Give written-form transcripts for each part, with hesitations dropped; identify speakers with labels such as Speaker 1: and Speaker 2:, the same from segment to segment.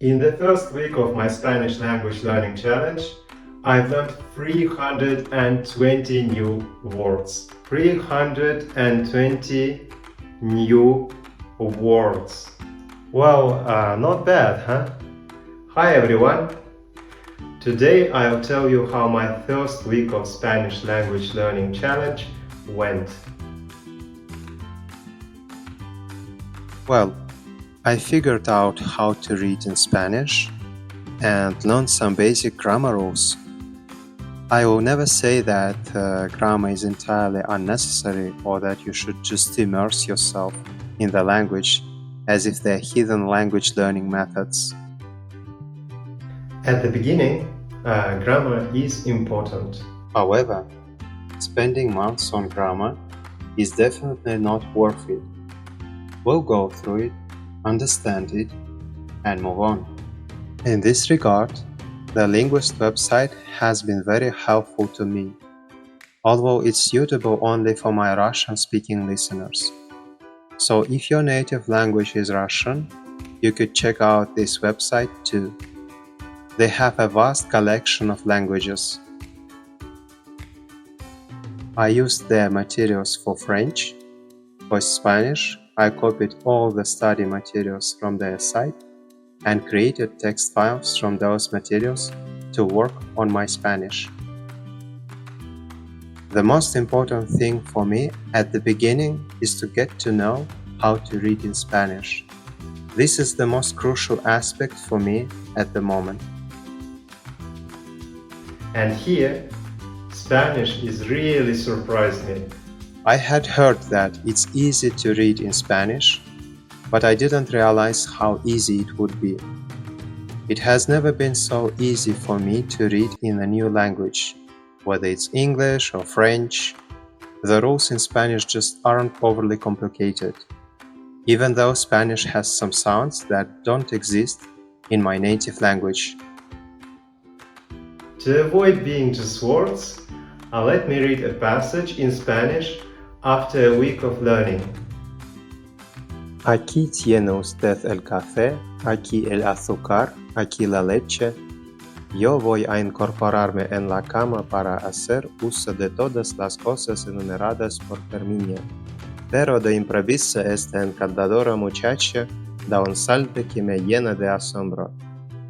Speaker 1: In the first week of my Spanish language learning challenge, I learned 320 new words. 320 new words. Well, not bad, huh? Hi everyone! Today I'll tell you how my first week of Spanish language learning challenge went.
Speaker 2: Well, I figured out how to read in Spanish and learned some basic grammar rules. I will never say that grammar is entirely unnecessary or that you should just immerse yourself in the language as if they're hidden language learning methods.
Speaker 1: At the beginning, grammar is important.
Speaker 2: However, spending months on grammar is definitely not worth it. We'll go through it, understand it, and move on. In this regard, the Linguist website has been very helpful to me, although it's suitable only for my Russian-speaking listeners. So if your native language is Russian, you could check out this website too. They have a vast collection of languages. I used their materials for French. For Spanish, I copied all the study materials from their site and created text files from those materials to work on my Spanish. The most important thing for me at the beginning is to get to know how to read in Spanish. This is the most crucial aspect for me at the moment.
Speaker 1: And here, Spanish is really surprised me.
Speaker 2: I had heard that it's easy to read in Spanish, but I didn't realize how easy it would be. It has never been so easy for me to read in a new language, whether it's English or French. The rules in Spanish just aren't overly complicated, even though Spanish has some sounds that don't exist in my native language.
Speaker 1: To avoid being just words, let me read a passage in Spanish after a week of learning.
Speaker 2: Aquí tiene usted el café, aquí el azúcar, aquí la leche. Yo voy a incorporarme en la cama para hacer uso de todas las cosas enumeradas por Carmiña. Pero de improviso esta encantadora muchacha da un salto que me llena de asombro.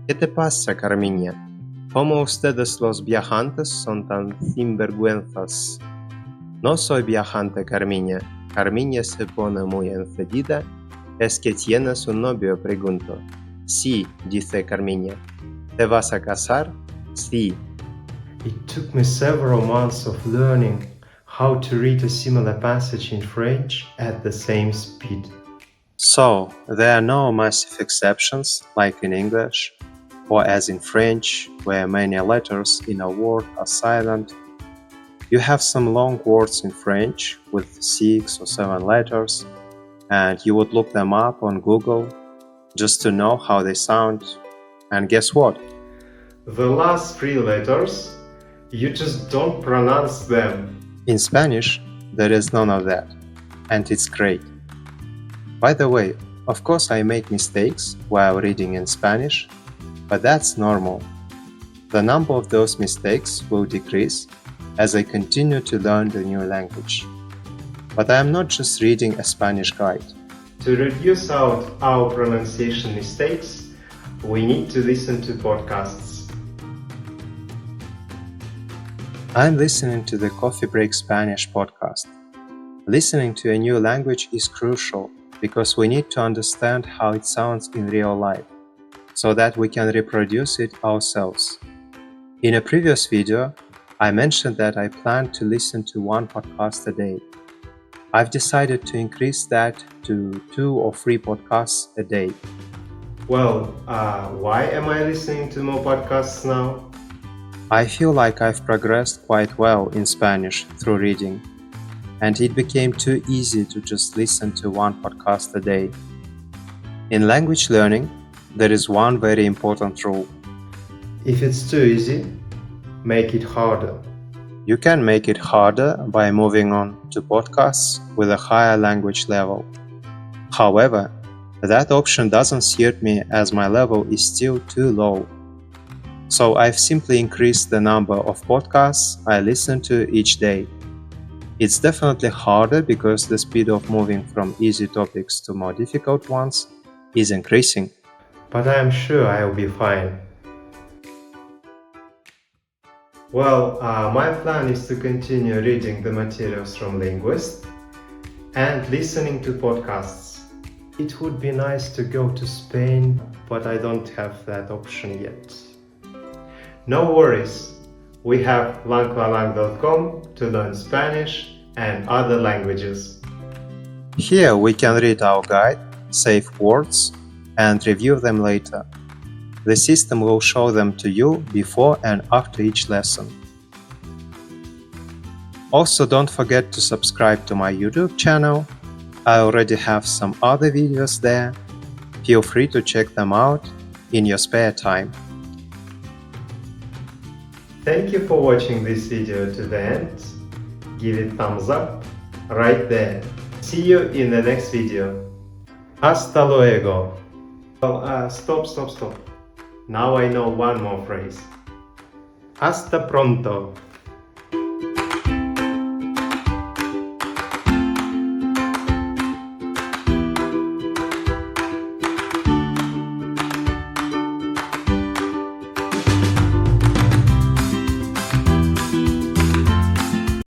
Speaker 2: ¿Qué te pasa, Carmiña? ¿Cómo ustedes los viajantes son tan sinvergüenzas? No soy viajante, Carmiña. Carmiña se pone muy encendida. ¿Es que tienes un novio? Pregunto. Sí, dice Carmiña. ¿Te vas a casar? Sí.
Speaker 1: It took me several months of learning how to read a similar passage in French at the same speed.
Speaker 2: So, there are no massive exceptions, like in English, or as in French, where many letters in a word are silent. You have some long words in French with 6 or 7 letters, and you would look them up on Google just to know how they sound. And guess what?
Speaker 1: The last 3 letters, you just don't pronounce them.
Speaker 2: In Spanish, there is none of that, and it's great. By the way, of course I make mistakes while reading in Spanish, but that's normal. The number of those mistakes will decrease as I continue to learn the new language. But I am not just reading a Spanish guide.
Speaker 1: To reduce out our pronunciation mistakes, we need to listen to podcasts.
Speaker 2: I'm listening to the Coffee Break Spanish podcast. Listening to a new language is crucial because we need to understand how it sounds in real life, so that we can reproduce it ourselves. In a previous video, I mentioned that I plan to listen to 1 podcast a day. I've decided to increase that to 2 or 3 podcasts a day.
Speaker 1: Well, why am I listening to more podcasts now?
Speaker 2: I feel like I've progressed quite well in Spanish through reading, and it became too easy to just listen to 1 podcast a day. In language learning, there is one very important rule.
Speaker 1: If it's too easy, make it harder.
Speaker 2: You can make it harder by moving on to podcasts with a higher language level. However, That option doesn't suit me as my level is still too low. So I've simply increased the number of podcasts I listen to each day. It's definitely harder because the speed of moving from easy topics to more difficult ones is increasing.
Speaker 1: But I am sure I'll be fine. Well, my plan is to continue reading the materials from Linguist and listening to podcasts. It would be nice to go to Spain, but I don't have that option yet. No worries, we have langlalang.com to learn Spanish and other languages.
Speaker 2: Here we can read our guide, save words, and review them later. The system will show them to you before and after each lesson. Also, don't forget to subscribe to my YouTube channel. I already have some other videos there. Feel free to check them out in your spare time.
Speaker 1: Thank you for watching this video to the end. Give it thumbs up right there. See you in the next video. Hasta luego. Well, stop. Now I know one more phrase. Hasta pronto.